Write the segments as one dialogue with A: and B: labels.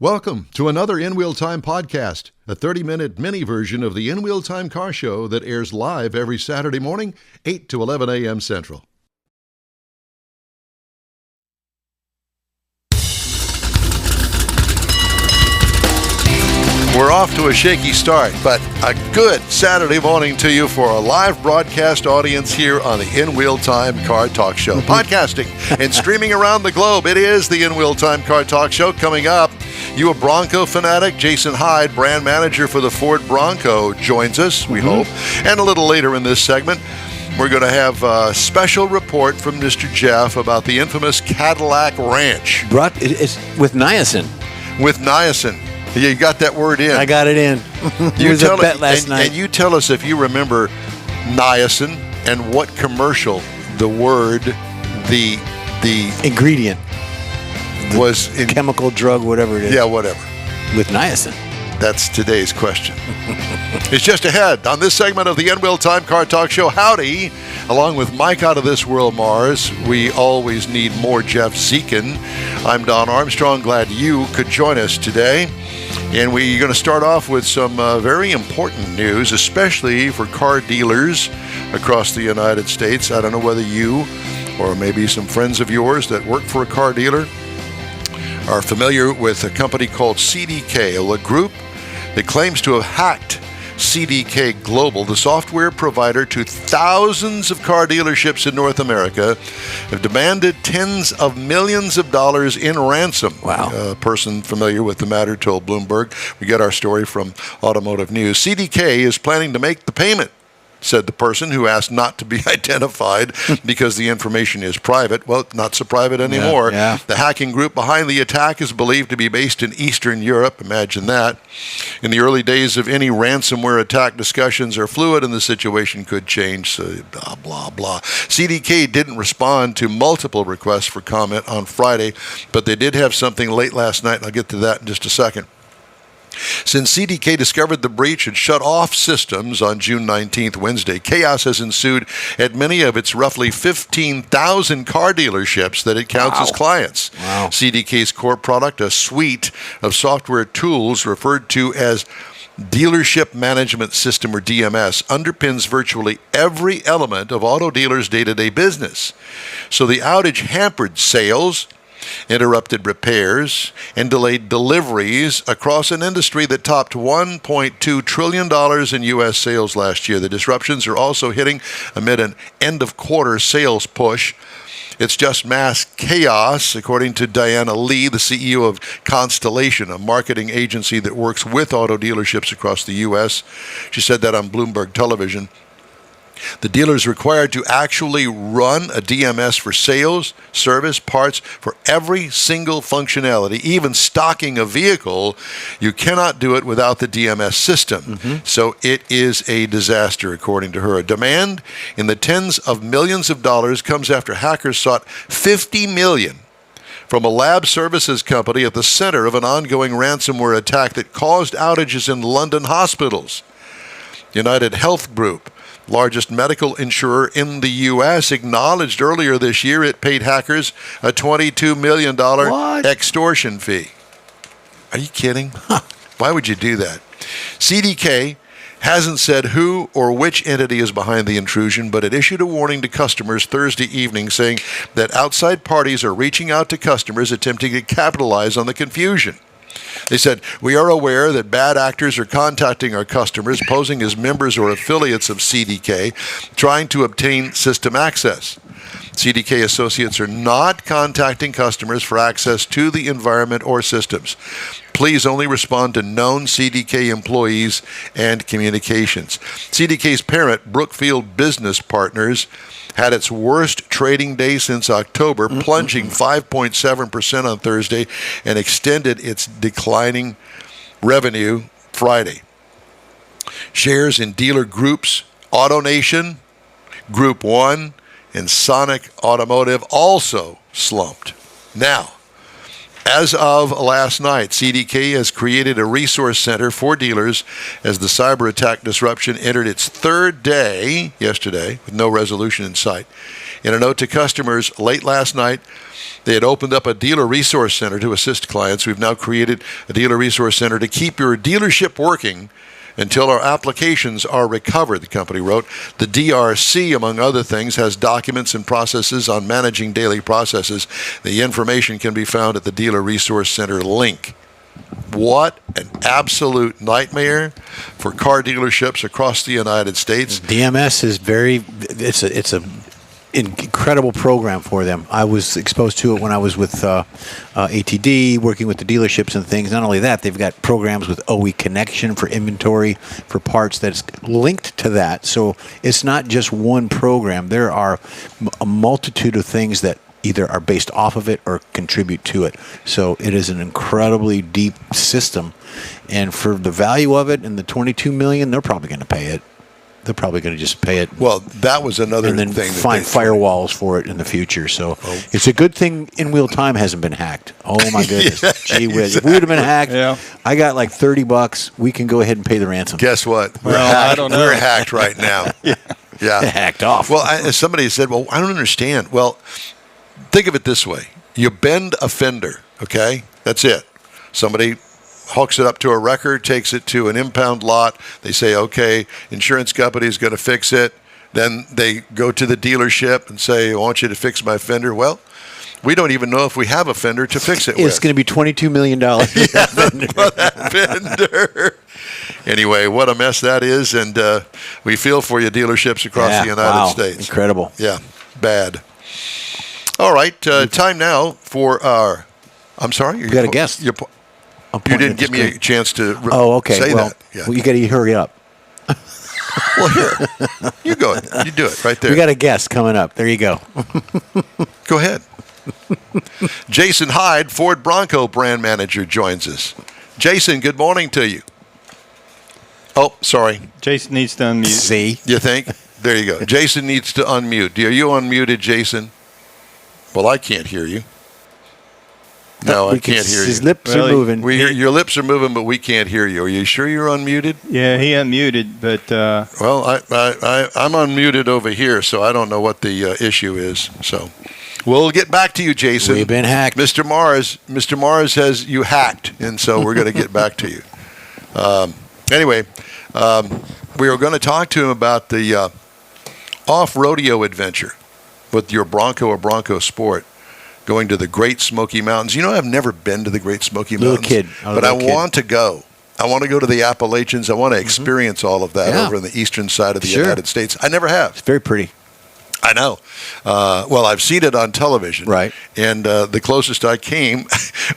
A: Welcome to another In Wheel Time podcast, a 30-minute mini version of the In Wheel Time car show that airs live every Saturday morning, 8 to 11 a.m. Central. We're off to a shaky start, but a good Saturday morning to you for a live broadcast audience here on the In Wheel Time Car Talk Show. Podcasting and streaming around the globe, it is the In Wheel Time Car Talk Show. Coming up, you a Bronco fanatic, Jason Hyde, brand manager for the Ford Bronco, joins us, we hope. And a little later in this segment, we're going to have a special report from Mr. Jeff about the infamous Cadillac Ranch.
B: It's with niacin.
A: With niacin. You got that word in.
B: I got it in.
A: You
B: was a bet last night.
A: And you tell us if you remember niacin and what commercial the word, the
B: ingredient
A: was in.
B: Chemical, drug, whatever it is.
A: Yeah, whatever.
B: With niacin.
A: That's today's question. It's just ahead on this segment of the In Wheel Time Car Talk Show. Howdy. Along with Mike out of this world, Mars, we always need more Jeff Zekin. I'm Don Armstrong. Glad you could join us today. And we're going to start off with some very important news, especially for car dealers across the United States. I don't know whether you or maybe some friends of yours that work for a car dealer are familiar with a company called CDK, a group that claims to have hacked CDK Global, the software provider to thousands of car dealerships in North America, have demanded tens of millions of dollars in ransom.
B: Wow.
A: A person familiar with the matter told Bloomberg. We get our story from Automotive News. CDK is planning to make the payment, said the person who asked not to be identified because the information is private. Well, not so private anymore.
B: Yeah.
A: The hacking group behind the attack is believed to be based in Eastern Europe. Imagine that. In the early days of any ransomware attack, discussions are fluid and the situation could change. So blah, blah, blah. CDK didn't respond to multiple requests for comment on Friday, but they did have something late last night, and I'll get to that in just a second. Since CDK discovered the breach and shut off systems on June 19th, Wednesday, chaos has ensued at many of its roughly 15,000 car dealerships that it counts as clients.
B: Wow.
A: CDK's core product, a suite of software tools referred to as Dealership Management System, or DMS, underpins virtually every element of auto dealers' day-to-day business. So the outage hampered sales, interrupted repairs, and delayed deliveries across an industry that topped $1.2 trillion in U.S. sales last year. The disruptions are also hitting amid an end-of-quarter sales push. It's just mass chaos, according to Diana Lee, the CEO of Constellation, a marketing agency that works with auto dealerships across the U.S. She said that on Bloomberg Television. The dealer is required to actually run a DMS for sales, service, parts, for every single functionality, even stocking a vehicle. You cannot do it without the DMS system. So it is a disaster, according to her. A demand in the tens of millions of dollars comes after hackers sought $50 million from a lab services company at the center of an ongoing ransomware attack that caused outages in London hospitals. United Health Group, largest medical insurer in the U.S., acknowledged earlier this year it paid hackers a $22 million extortion fee. Are you kidding? Why would you do that? CDK hasn't said who or which entity is behind the intrusion, but it issued a warning to customers Thursday evening saying that outside parties are reaching out to customers attempting to capitalize on the confusion. They said, "We are aware that bad actors are contacting our customers, posing as members or affiliates of CDK, trying to obtain system access. CDK associates are not contacting customers for access to the environment or systems. Please only respond to known CDK employees and communications." CDK's parent, Brookfield Business Partners, had its worst trading day since October, plunging 5.7% on Thursday and extended its declining revenue Friday. Shares in dealer groups AutoNation, Group 1, and Sonic Automotive also slumped. Now, as of last night, CDK has created a resource center for dealers as the cyber attack disruption entered its third day yesterday with no resolution in sight. In a note to customers late last night, they had opened up a dealer resource center to assist clients. We've now created a dealer resource center to keep your dealership working until our applications are recovered, the company wrote. The DRC, among other things, has documents and processes on managing daily processes. The information can be found at the Dealer Resource Center link. What an absolute nightmare for car dealerships across the United States.
B: DMS is it's a incredible program for them. I was exposed to it when I was with ATD, working with the dealerships and things. Not only that, they've got programs with OE Connection for inventory, for parts that's linked to that. So it's not just one program. There are a multitude of things that either are based off of it or contribute to it. So it is an incredibly deep system. And for the value of it and the $22 million, they're probably going to pay it. They're probably going to just pay it.
A: Well, that was another
B: thing. And then find firewalls for it in the future. So it's a good thing in-wheel time hasn't been hacked. Oh, my goodness.
A: Yeah,
B: Gee whiz.
A: exactly.
B: If we would have been hacked, I got like $30. We can go ahead and pay the ransom.
A: Guess what? We're
C: Well,
A: hacked.
C: I don't know.
A: We're hacked right now. Yeah.
B: Hacked off.
A: Well, somebody said, well, I don't understand. Well, think of it this way. You bend a fender, okay? That's it. Somebody hooks it up to a wrecker, takes it to an impound lot. They say, okay, insurance company is going to fix it. Then they go to the dealership and say, I want you to fix my fender. Well, we don't even know if we have a fender to fix it with.
B: It's going to be $22 million.
A: For that fender. Anyway, what a mess that is. And we feel for you, dealerships across the United States.
B: Incredible.
A: Yeah, bad. All right, time now for our... I'm sorry?
B: You got a guest.
A: You didn't give me a chance to say that. Yeah.
B: Well, you got to hurry up.
A: Well, here. You go. You do it right there.
B: We got a guest coming up. There you go.
A: Go ahead. Jason Hyde, Ford Bronco brand manager, joins us. Jason, good morning to you. Oh, sorry.
C: Jason needs to unmute.
B: See?
A: You think? There you go. Jason needs to unmute. Are you unmuted, Jason? Well, I can't hear you. No, I can't hear you.
B: His lips are moving.
A: Your lips are moving, but we can't hear you. Are you sure you're unmuted?
C: Yeah, he unmuted, but...
A: Well, I'm unmuted over here, so I don't know what the issue is. So we'll get back to you, Jason.
B: We've been hacked.
A: Mr. Mars has you hacked, and so we're going to get back to you. Anyway, we were going to talk to him about the off-rodeo adventure with your Bronco or Bronco Sport, going to the Great Smoky Mountains. You know, I've never been to the Great Smoky Mountains. But I want to go. I want to go to the Appalachians. I want to experience all of that over on the eastern side of the United States. I never have.
B: It's very pretty.
A: I know. Well, I've seen it on television.
B: Right.
A: And the closest I came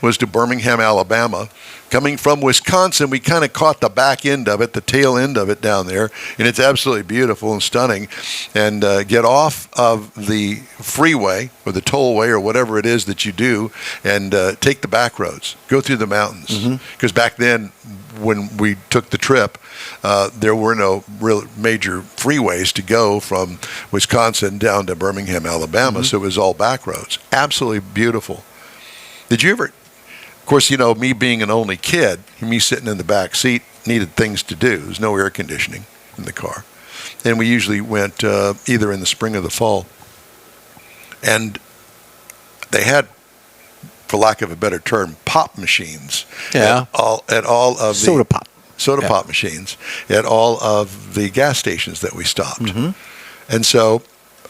A: was to Birmingham, Alabama. Coming from Wisconsin, we kind of caught the back end of it, the tail end of it down there, and it's absolutely beautiful and stunning. And get off of the freeway or the tollway or whatever it is that you do and take the back roads, go through the mountains. Because back then, when we took the trip, there were no real major freeways to go from Wisconsin down to Birmingham, Alabama, so it was all back roads. Absolutely beautiful. Did you ever... Of course, you know, me being an only kid, me sitting in the back seat, needed things to do. There's no air conditioning in the car. And we usually went either in the spring or the fall. And they had, for lack of a better term, pop machines at all of
B: soda
A: pop machines at all of the gas stations that we stopped. And so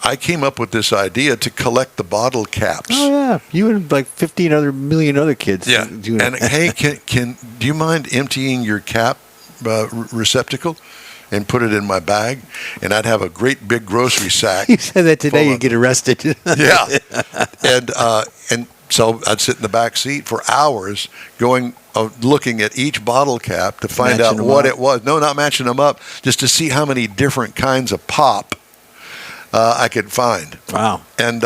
A: I came up with this idea to collect the bottle caps.
B: Oh, yeah. You and like 15 million other kids.
A: Yeah. And hey, do you mind emptying your cap receptacle and put it in my bag? And I'd have a great big grocery sack.
B: You said that today, you'd get arrested.
A: Yeah. And so I'd sit in the back seat for hours going, looking at each bottle cap to find out what it was. No, not matching them up, just to see how many different kinds of pop I could find.
B: Wow.
A: And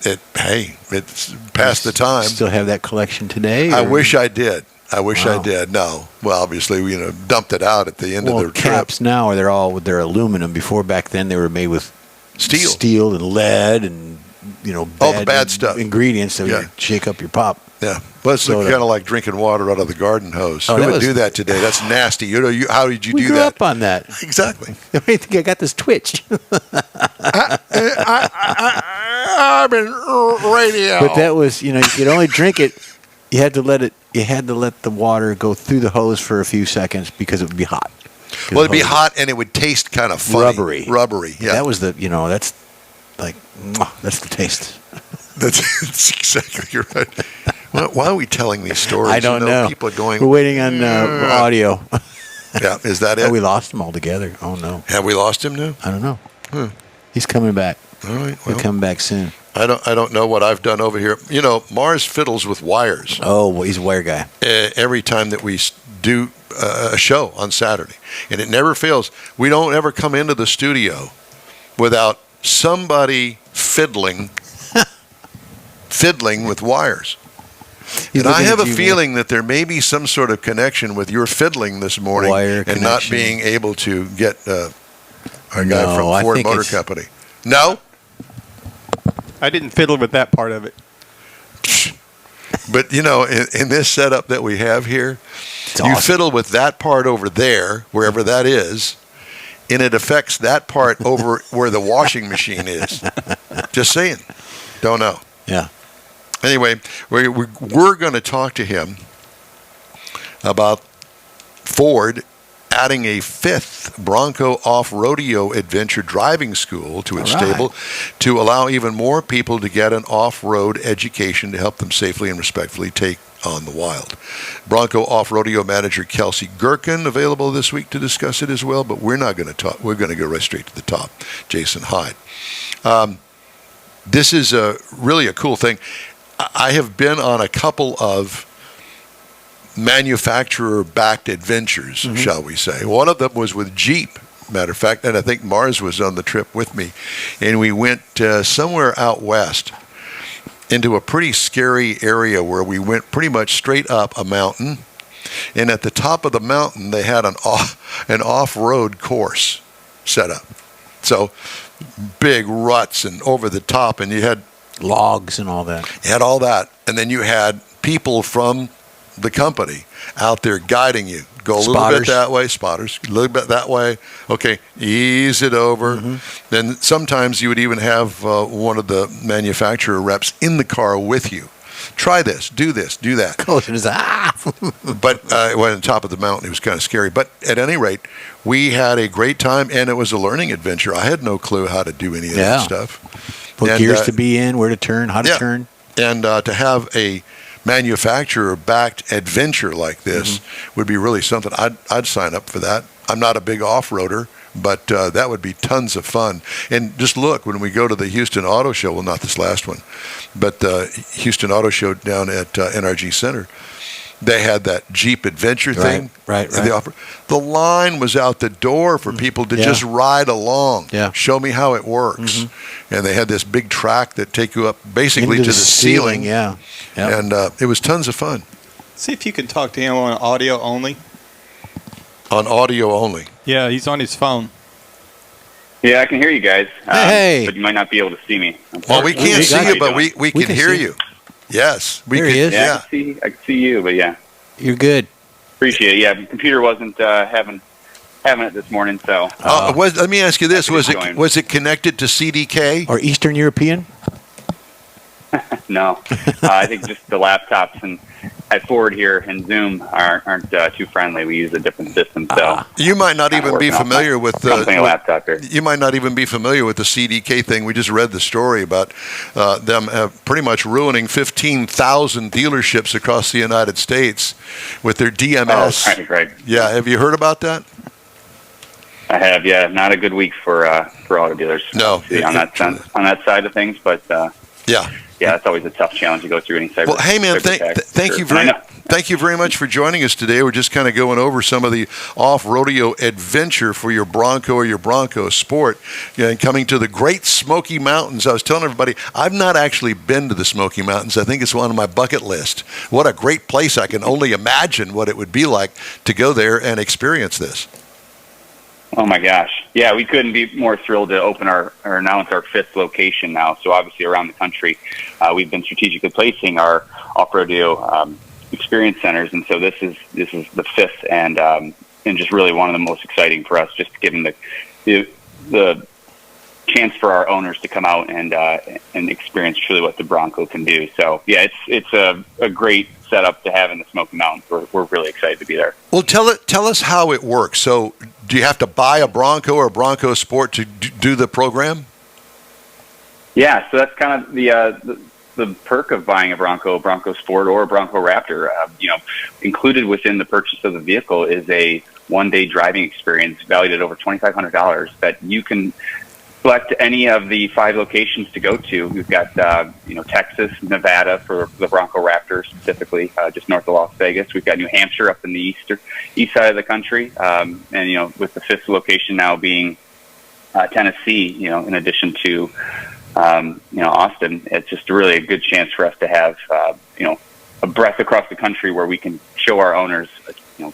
A: it's past the time.
B: Still have that collection today?
A: I wish I did. I did. No. Well, obviously, we dumped it out at the end of the trip.
B: Caps now, they're all with their aluminum. Before, back then, they were made with steel and lead and
A: All the bad stuff.
B: ingredients that
A: Yeah.
B: would shake up your pop.
A: Yeah, well, it's
B: Soda.
A: kind of like drinking water out of the garden hose.
B: Oh,
A: Who
B: that
A: would
B: was-
A: do that today? That's nasty. How did you
B: We
A: do
B: grew
A: that?
B: up on that.
A: Exactly.
B: I think I got this twitch.
A: I'm in radio.
B: But that was, you could only drink it. You had to let the water go through the hose for a few seconds because it would be hot.
A: Well, it'd be hot and it would taste kind of funny. Rubbery. Yeah.
B: That was that's like, that's the taste.
A: That's exactly right. Why are we telling these stories?
B: I don't know.
A: People are going.
B: We're waiting on audio.
A: Yeah, is that
B: Oh,
A: it?
B: we lost him altogether. Oh no.
A: Have we lost him now?
B: I don't know. He's coming back.
A: All right.
B: He'll
A: Well,
B: come back soon.
A: I don't know what I've done over here. Mars fiddles with wires
B: Oh, well, he's a wire guy.
A: every time that we do a show on Saturday, and it never fails. We don't ever come into the studio without somebody fiddling with wires.
B: He's
A: And I
B: looking
A: have
B: at
A: a
B: you,
A: feeling that there may be some sort of connection with your fiddling this morning
B: Wire
A: and not
B: connection.
A: being able to get our guy
B: No,
A: from
B: I
A: Ford
B: think
A: Motor
B: it's-
A: Company. No?
C: I didn't fiddle with that part of it.
A: But, in this setup that we have here,
B: It's
A: you
B: awesome.
A: fiddle with that part over there, wherever that is, and it affects that part over where the washing machine is. Just saying. Don't know.
B: Yeah.
A: Anyway, we're going to talk to him about Ford adding a 5th Bronco Off-Roadeo adventure driving school to its
B: All right.
A: stable to allow even more people to get an off-road education to help them safely and respectfully take on the wild. Bronco Off-Roadeo manager Kelsey Gherkin available this week to discuss it as well, but we're not going to talk. We're going to go right straight to the top. Jason Hyde. This is really a cool thing. I have been on a couple of manufacturer-backed adventures, shall we say. One of them was with Jeep, matter of fact, and I think Mars was on the trip with me. And we went somewhere out west into a pretty scary area where we went pretty much straight up a mountain. And at the top of the mountain, they had an off-road course set up. So big ruts and over the top, and you had
B: Logs and all that.
A: all that, and then you had people from the company out there guiding you. Go a little bit
B: Spotters.
A: that way, spotters. A little bit that way. Okay, ease it over. Then sometimes you would even have one of the manufacturer reps in the car with you. Try this, do that.
B: Goes and is
A: But when on top of the mountain, it was kind of scary. But at any rate, we had a great time, and it was a learning adventure. I had no clue how to do any of that
B: Yeah.
A: stuff.
B: What
A: And,
B: gears to be in, where to turn, how to
A: yeah.
B: turn.
A: And to have a manufacturer-backed adventure like this would be really something. I'd sign up for that. I'm not a big off-roader, but that would be tons of fun. And just look, when we go to the Houston Auto Show, well, not this last one, but the Houston Auto Show down at NRG Center, they had that Jeep adventure thing.
B: Right.
A: The line was out the door for people to
B: Yeah.
A: just ride along.
B: Yeah.
A: Show me how it works. And they had this big track that take you up basically
B: Into
A: to the ceiling.
B: Yeah. Yep.
A: And it was tons of fun
C: See if you can talk to him on audio only.
A: on audio only.
C: Yeah, he's on his phone.
D: Yeah, I can hear you guys.
B: Hey.
D: But you might not be able to see me.
A: Well, we can't
B: we
A: see
B: got
A: you,
D: you.
A: but we can
B: can
A: hear
B: see.
A: you. Yes. We
B: There
A: can,
B: he is.
D: Yeah,
A: Yeah.
D: I can see you, but yeah,
B: You're good.
D: appreciate it. Yeah, the computer wasn't having it this morning, so
A: Let me ask you this:
D: I
A: was
D: could
A: it
D: join.
A: was it connected to CDK?
B: Or Eastern European?
D: no. I think just the laptops and at Ford here and Zoom aren't too friendly. We use a different system, so
A: You might not even be
D: working off
A: familiar with
D: company laptop here.
A: You might not even be familiar with the CDK thing. We just read the story about them pretty much ruining 15,000 dealerships across the United States with their DMS.
D: Oh, right.
A: Yeah, have you heard about that?
D: I have. Yeah, not a good week for auto dealers.
A: No.
D: obviously, on that side of things, but
A: Yeah.
D: yeah, it's always a tough challenge to go through any cyber.
A: Well, hey man,
D: cyber attack.
A: thank
D: Sure.
A: you
D: I know.
A: thank you very much for joining us today. We're just kind of going over some of the off-rodeo adventure for your Bronco or your Bronco Sport, and coming to the Great Smoky Mountains. I was telling everybody I've not actually been to the Smoky Mountains. I think it's one on my bucket list. What a great place! I can only imagine what it would be like to go there and experience this.
D: Oh my gosh, Yeah, we couldn't be more thrilled to open or announce our 5th location now. So obviously around the country, we've been strategically placing our off-roadeo experience centers, and so this is the 5th, and just really one of the most exciting for us, just given the chance for our owners to come out and experience truly what the Bronco can do. So yeah, it's a great setup to have in the Smoky Mountains. We're really excited to be there.
A: Well, tell us how it works. So, do you have to buy a Bronco or a Bronco Sport to do the program?
D: Yeah, so that's kind of the perk of buying a Bronco Sport, or a Bronco Raptor. Included within the purchase of the vehicle is a one-day driving experience valued at over $2,500 that you can select any of the 5 locations to go to. We've got, Texas, Nevada for the Bronco Raptor specifically, just north of Las Vegas. We've got New Hampshire up in the east side of the country. And, with the 5th location now being Tennessee, in addition to, Austin, it's just really a good chance for us to have, a breadth across the country where we can show our owners,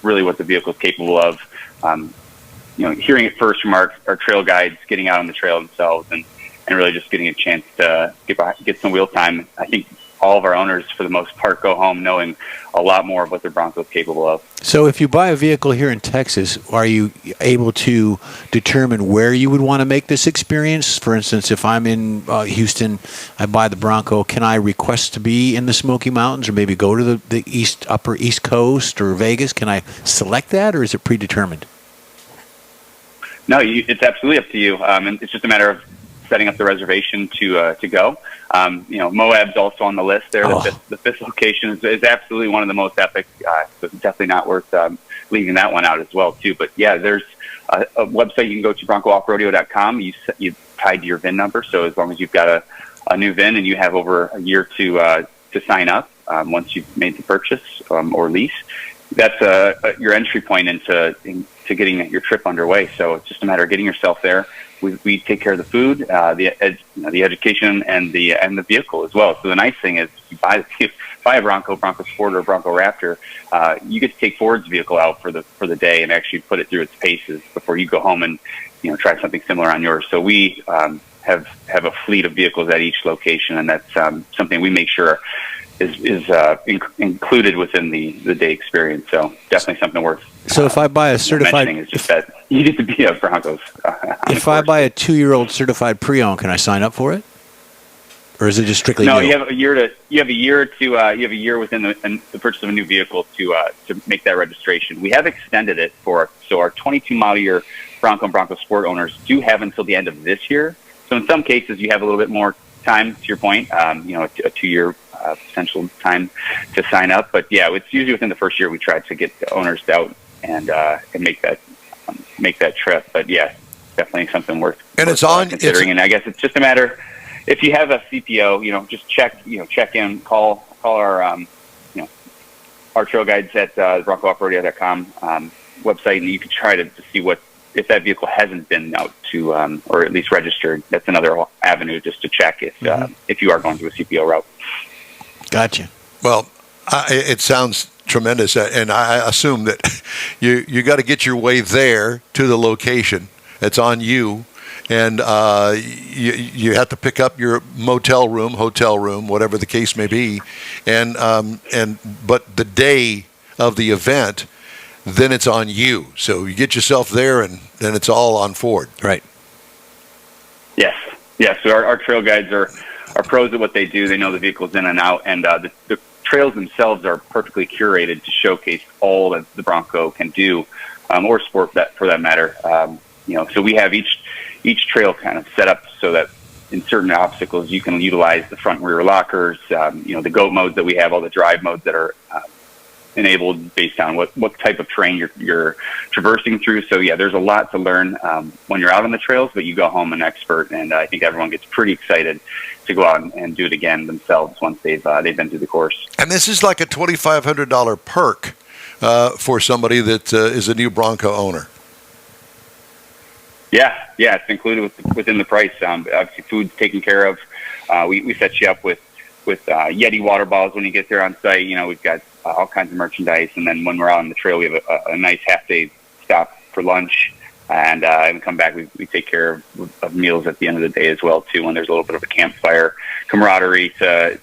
D: really what the vehicle is capable of. Hearing it first from our trail guides, getting out on the trail themselves, and really just getting a chance to get some wheel time. I think all of our owners, for the most part, go home knowing a lot more of what their Bronco is capable of.
B: So if you buy a vehicle here in Texas, are you able to determine where you would want to make this experience? For instance, if I'm in Houston, I buy the Bronco, can I request to be in the Smoky Mountains, or maybe go to the upper East Coast or Vegas? Can I select that, or is it predetermined?
D: No, it's absolutely up to you. And it's just a matter of setting up the reservation to go. Moab's also on the list there.
B: Oh.
D: The 5th location is absolutely one of the most epic. So it's definitely not worth leaving that one out as well, too. But yeah, there's a website you can go to, BroncoOffRoadeo.com. You tied to your VIN number. So as long as you've got a new VIN and you have over a year to sign up, once you've made the purchase or lease, that's your entry point into getting your trip underway. So it's just a matter of getting yourself there. We take care of the food, the education, and the vehicle as well. So the nice thing is, if you buy a Bronco Sport, or a Bronco Raptor, you get to take Ford's vehicle out for the day and actually put it through its paces before you go home and try something similar on yours. So we have a fleet of vehicles at each location, and that's something we make sure is included within the day experience. So definitely something worth.
B: So if I buy a certified,
D: is just that you get to be a Broncos.
B: If I buy a 2-year-old certified pre-owned, can I sign up for it, or is it just strictly
D: No,
B: new?
D: you have a year within the purchase of a new vehicle to make that registration. We have extended it so our 22 model year Bronco and Bronco Sport owners do have until the end of this year. So in some cases, you have a little bit more time. To your point, a 2-year potential time to sign up. But yeah, it's usually within the first year we try to get the owners out and make that trip. But yeah, definitely something worth considering. And I guess it's just a matter, if you have a CPO, just check in, call our our trail guides at BroncoOffRoadeo.com website, and you can try to see if that vehicle hasn't been out to or at least registered. That's another avenue just to check if you are going to a CPO route.
B: Gotcha.
A: Well, it sounds tremendous, and I assume that you got to get your way there to the location. It's on you, and you have to pick up your hotel room, whatever the case may be, but the day of the event, then it's on you. So you get yourself there, and then it's all on Ford.
B: Right.
D: Yes. So our trail guides are pros at what they do. They know the vehicles in and out, and the trails themselves are perfectly curated to showcase all that the Bronco can do, or sport for that matter. So we have each trail kind of set up so that in certain obstacles you can utilize the front and rear lockers, the GOAT modes that we have, all the drive modes that are enabled based on what type of terrain you're traversing through. So yeah, there's a lot to learn when you're out on the trails, but you go home an expert, and I think everyone gets pretty excited to go out and do it again themselves once they've been through the course.
A: And this is like a $2,500 perk for somebody that is a new Bronco owner.
D: Yeah, it's included within the price. Obviously, food's taken care of. We set you up with Yeti water bottles when you get there on site. We've got all kinds of merchandise, and then when we're out on the trail, we have a nice half-day stop for lunch And come back. We take care of meals at the end of the day as well too. When there's a little bit of a campfire camaraderie to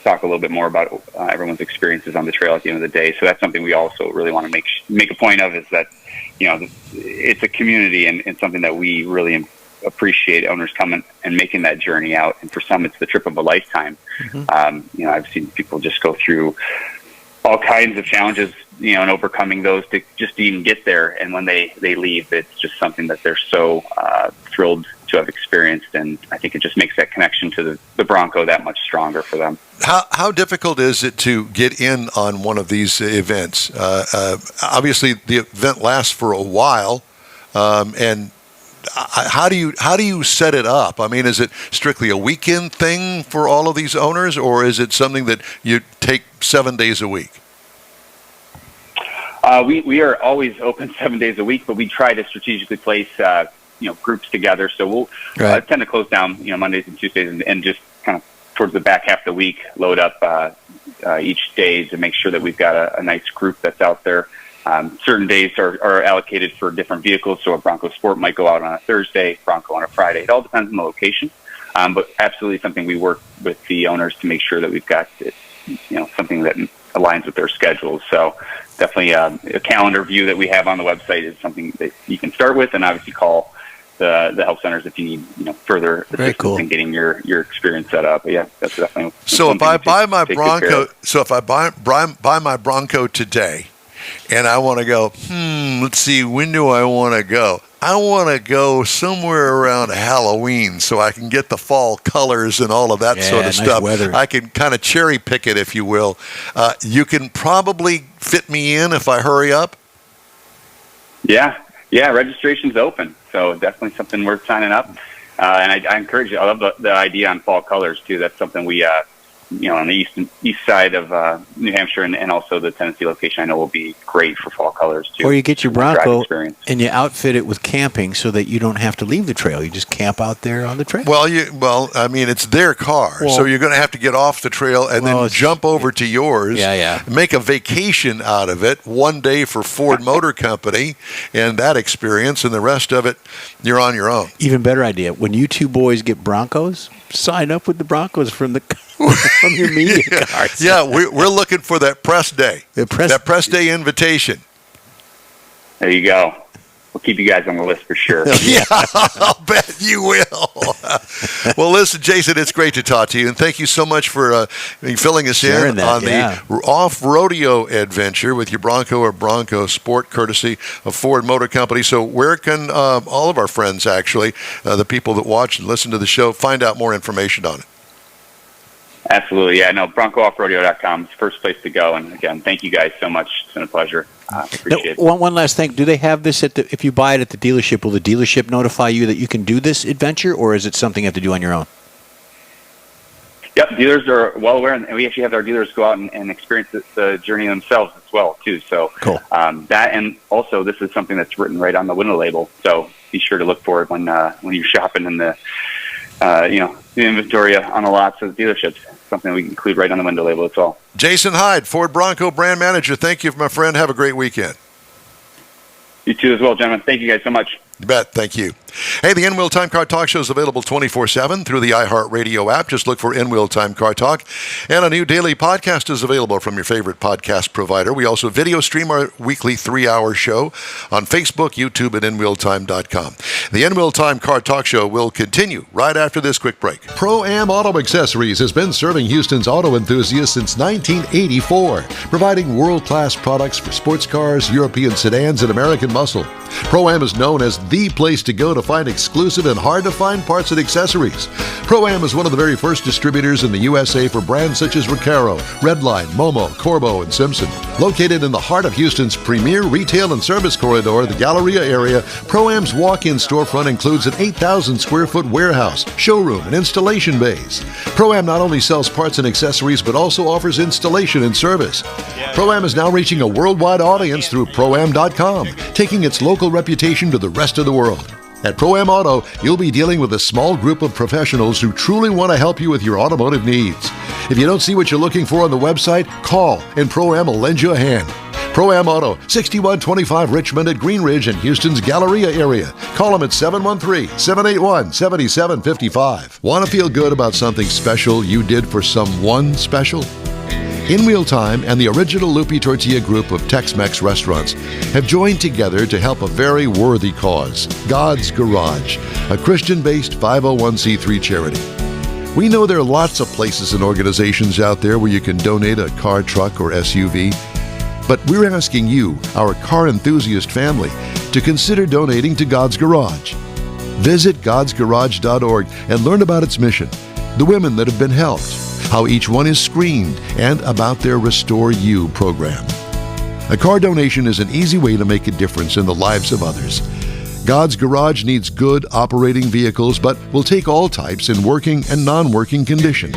D: talk a little bit more about everyone's experiences on the trail at the end of the day. So that's something we also really want to make a point of, is that it's a community and something that we really appreciate owners coming and making that journey out. And for some, it's the trip of a lifetime. Mm-hmm. I've seen people just go through all kinds of challenges, and overcoming those to just even get there. And when they leave, it's just something that they're so thrilled to have experienced. And I think it just makes that connection to the Bronco that much stronger for them.
A: How difficult is it to get in on one of these events? Obviously, the event lasts for a while, and how do you set it up? I mean, is it strictly a weekend thing for all of these owners, or is it something that you take 7 days a week?
D: We are always open 7 days a week, but we try to strategically place groups together. So we'll tend to close down Mondays and Tuesdays, and just kind of towards the back half of the week load up each day to make sure that we've got a nice group that's out there. Certain days are allocated for different vehicles, so a Bronco Sport might go out on a Thursday, Bronco on a Friday. It all depends on the location, but absolutely something we work with the owners to make sure that we've got something that aligns with their schedules. So definitely a calendar view that we have on the website is something that you can start with, and obviously call the help centers if you need further assistance in getting your experience set up. But yeah, that's definitely.
A: So if I buy my Bronco, buy my Bronco today, and I want to go, let's see, when do I want to go? I want to go somewhere around Halloween so I can get the fall colors and all of that sort of stuff.
B: Weather.
A: I can kind of cherry pick it, if you will. You can probably fit me in if I hurry up. Yeah,
D: registration's open, so definitely something worth signing up. And I encourage you. I love the idea on fall colors too. That's something we on the east side of New Hampshire and also the Tennessee location, I know will be great for fall colors too.
B: Or you get your Bronco and you outfit it with camping so that you don't have to leave the trail. You just camp out there on the trail.
A: Well, I mean, it's their car, so you're going to have to get off the trail and then jump over to yours.
B: Yeah.
A: Make a vacation out of it, 1 day for Ford Motor Company and that experience, and the rest of it, you're on your own.
B: Even better idea. When you two boys get Broncos, sign up with the Broncos from your media cards.
A: Yeah, we're looking for that press day. That press day invitation.
D: There you go. We'll keep you guys on the list for sure.
A: Yeah, I'll bet you will. Well, listen, Jason, it's great to talk to you, and thank you so much for filling us in on the off-rodeo adventure with your Bronco or Bronco Sport, courtesy of Ford Motor Company. So where can all of our friends, actually, the people that watch and listen to the show, find out more information on it?
D: Absolutely. Yeah, no, BroncoOffRodeo.com is the first place to go. And again, thank you guys so much. It's been a pleasure. Appreciate it.
B: One last thing. Do they have this if you buy it at the dealership, will the dealership notify you that you can do this adventure, or is it something you have to do on your own?
D: Yep, dealers are well aware, and we actually have our dealers go out and experience the journey themselves as well, too. So
B: cool.
D: That, and also this is something that's written right on the window label. So be sure to look for it when you're shopping in the inventory on the lots of the dealerships. Something we include right on the window label as well.
A: Jason Hyde, Ford Bronco brand manager. Thank you, my friend. Have a great weekend.
D: You too as well, gentlemen. Thank you guys so much.
A: You bet. Thank you. Hey, the N-Wheel Time Car Talk Show is available 24/7 through the iHeartRadio app. Just look for N-Wheel Time Car Talk. And a new daily podcast is available from your favorite podcast provider. We also video stream our weekly 3-hour show on Facebook, YouTube, and NWheelTime.com. The N-Wheel Time Car Talk Show will continue right after this quick break. Pro-Am Auto Accessories has been serving Houston's auto enthusiasts since 1984, providing world-class products for sports cars, European sedans, and American muscle. Pro-Am is known as the place to go to find exclusive and hard-to-find parts and accessories. Pro-Am is one of the very first distributors in the USA for brands such as Recaro, Redline, Momo, Corbo, and Simpson. Located in the heart of Houston's premier retail and service corridor, the Galleria area, Pro-Am's walk-in storefront includes an 8,000-square-foot warehouse, showroom, and installation bays. Pro-Am not only sells parts and accessories, but also offers installation and service. Pro-Am is now reaching a worldwide audience through Pro-Am.com, taking its local reputation to the rest of the world. At Pro-Am Auto, you'll be dealing with a small group of professionals who truly want to help you with your automotive needs. If you don't see what you're looking for on the website, call and Pro-Am will lend you a hand. Pro-Am Auto, 6125 Richmond at Green Ridge in Houston's Galleria area. Call them at 713-781-7755. Want to feel good about something special you did for someone special? In Wheel Time and the original Lupi Tortilla group of Tex-Mex restaurants have joined together to help a very worthy cause, God's Garage, a Christian-based 501c3 charity. We know there are lots of places and organizations out there where you can donate a car, truck, or SUV, but we're asking you, our car enthusiast family, to consider donating to God's Garage. Visit godsgarage.org and learn about its mission, the women that have been helped, how each one is screened, and about their Restore You program. A car donation is an easy way to make a difference in the lives of others. God's Garage needs good operating vehicles, but will take all types in working and non-working condition.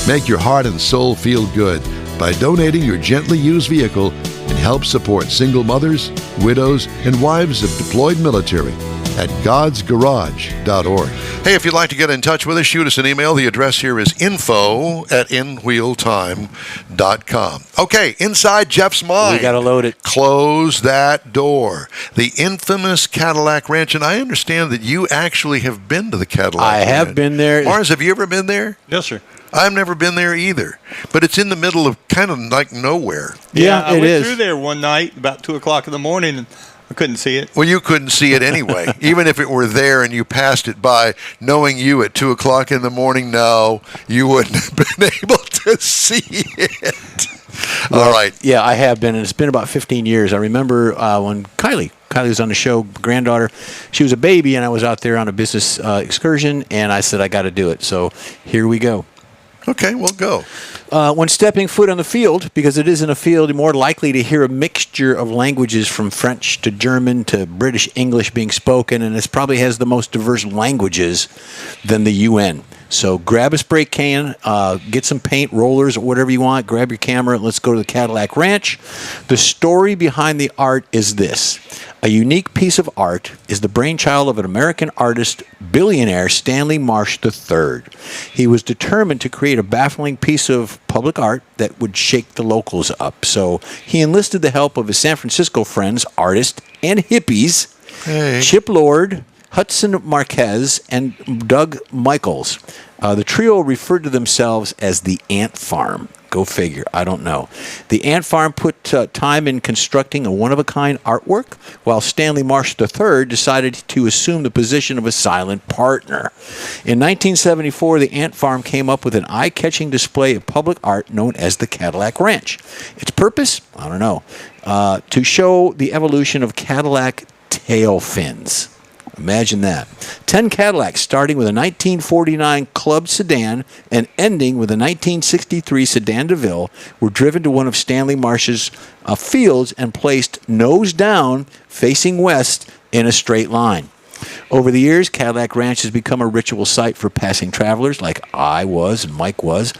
A: Make your heart and soul feel good by donating your gently used vehicle and help support single mothers, widows, and wives of deployed military at godsgarage.org. Hey, if you'd like to get in touch with us, shoot us an email. The address here is info@inwheeltime.com. Okay, inside Jeff's mind.
B: We got to load it.
A: Close that door. The infamous Cadillac Ranch, and I understand that you actually have been to the Cadillac Ranch.
B: I have been there.
A: Mars, have you ever been there?
C: Yes, sir.
A: I've never been there either, but it's in the middle of kind of like nowhere.
B: Yeah,
C: I
B: it
C: went
B: is.
C: through there one night about 2 o'clock in the morning, and I couldn't see it.
A: Well, you couldn't see it anyway. Even if it were there and you passed it by, knowing you at 2 o'clock in the morning, no, you wouldn't have been able to see it.
B: Well,
A: all right.
B: Yeah, I have been, and it's been about 15 years. I remember when Kylie was on the show, granddaughter, she was a baby, and I was out there on a business excursion, and I said, I got to do it. So here we go.
A: Okay, we'll go.
B: When stepping foot on the field, because it is in a field, you're more likely to hear a mixture of languages from French to German to British English being spoken, and it probably has the most diverse languages than the UN. So grab a spray can, get some paint, rollers, or whatever you want, grab your camera, and let's go to the Cadillac Ranch. The story behind the art is this. A unique piece of art is the brainchild of an American artist, billionaire Stanley Marsh III. He was determined to create a baffling piece of public art that would shake the locals up. So he enlisted the help of his San Francisco friends, artists, and hippies, Chip Lord, Hudson Marquez, and Doug Michaels. The trio referred to themselves as the Ant Farm. Go figure. I don't know. The Ant Farm put time in constructing a one-of-a-kind artwork, while Stanley Marsh III decided to assume the position of a silent partner. In 1974, the Ant Farm came up with an eye-catching display of public art known as the Cadillac Ranch. Its purpose? I don't know. To show the evolution of Cadillac tail fins. Imagine that. 10 Cadillacs, starting with a 1949 Club sedan and ending with a 1963 Sedan DeVille, were driven to one of Stanley Marsh's fields and placed nose down, facing west, in a straight line. Over the years, Cadillac Ranch has become a ritual site for passing travelers, like I was and Mike was.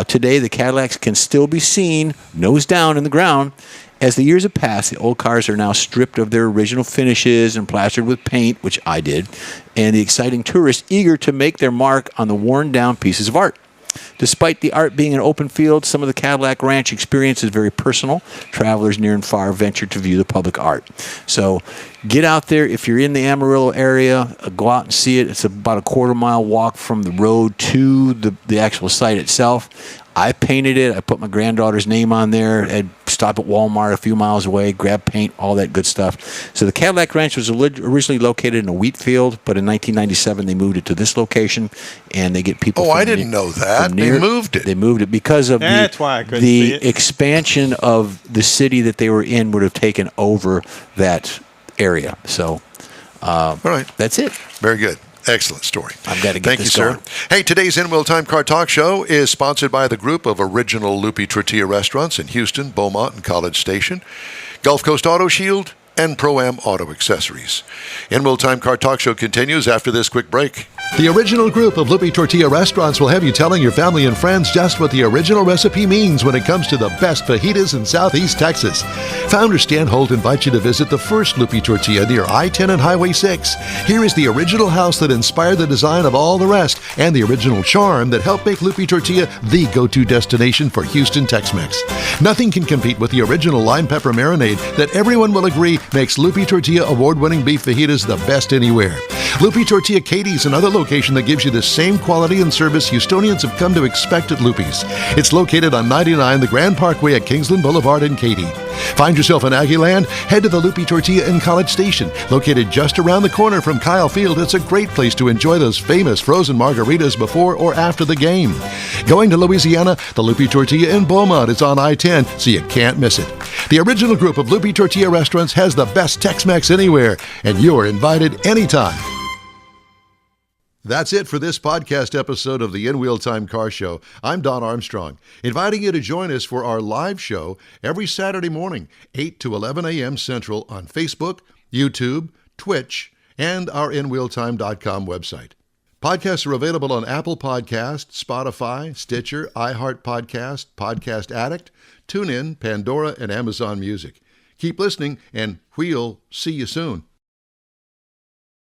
B: Today, the Cadillacs can still be seen nose down in the ground. As the years have passed, the old cars are now stripped of their original finishes and plastered with paint, which I did, and the exciting tourists eager to make their mark on the worn-down pieces of art. Despite the art being an open field, some of the Cadillac Ranch experience is very personal. Travelers near and far venture to view the public art. So get out there. If you're in the Amarillo area, go out and see it. It's about a quarter-mile walk from the road to the actual site itself. I painted it. I put my granddaughter's name on there. I'd stop at Walmart a few miles away, grab paint, all that good stuff. So the Cadillac Ranch was originally located in a wheat field, but in 1997 they moved it to this location, and they get people.
A: Oh, I didn't know that. They moved it.
B: They moved it because of
C: That's why I couldn't see it.
B: Expansion of the city that they were in would have taken over that area. So,
A: all right,
B: that's it.
A: Very good. Excellent story.
B: I've got to get
A: Thank
B: this
A: you,
B: going.
A: sir. Hey, today's In Wheel Time Car Talk Show is sponsored by the group of original Lupi Tortilla restaurants in Houston, Beaumont, and College Station, Gulf Coast Auto Shield, and Pro-Am Auto Accessories. In Wheel Time Car Talk Show continues after this quick break. The original group of Lupe Tortilla restaurants will have you telling your family and friends just what the original recipe means when it comes to the best fajitas in Southeast Texas. Founder Stan Holt invites you to visit the first Lupe Tortilla near I-10 and Highway 6. Here is the original house that inspired the design of all the rest and the original charm that helped make Lupe Tortilla the go-to destination for Houston Tex-Mex. Nothing can compete with the original lime pepper marinade that everyone will agree makes Lupe Tortilla award-winning beef fajitas the best anywhere. Lupe Tortilla Katie's another location that gives you the same quality and service Houstonians have come to expect at Lupe's. It's located on 99 the Grand Parkway at Kingsland Boulevard in Katy. Find yourself in Aggieland? Head to the Lupe Tortilla in College Station. Located just around the corner from Kyle Field, it's a great place to enjoy those famous frozen margaritas before or after the game. Going to Louisiana? The Lupe Tortilla in Beaumont is on I-10, so you can't miss it. The original group of Lupe Tortilla restaurants has the best Tex-Mex anywhere, and you're invited anytime. That's it for this podcast episode of the In Wheel Time Car Show. I'm Don Armstrong, inviting you to join us for our live show every Saturday morning, 8 to 11 a.m. Central on Facebook, YouTube, Twitch, and our InWheelTime.com website. Podcasts are available on Apple Podcasts, Spotify, Stitcher, iHeart Podcast, Podcast Addict, TuneIn, Pandora, and Amazon Music. Keep listening, and we'll see you soon.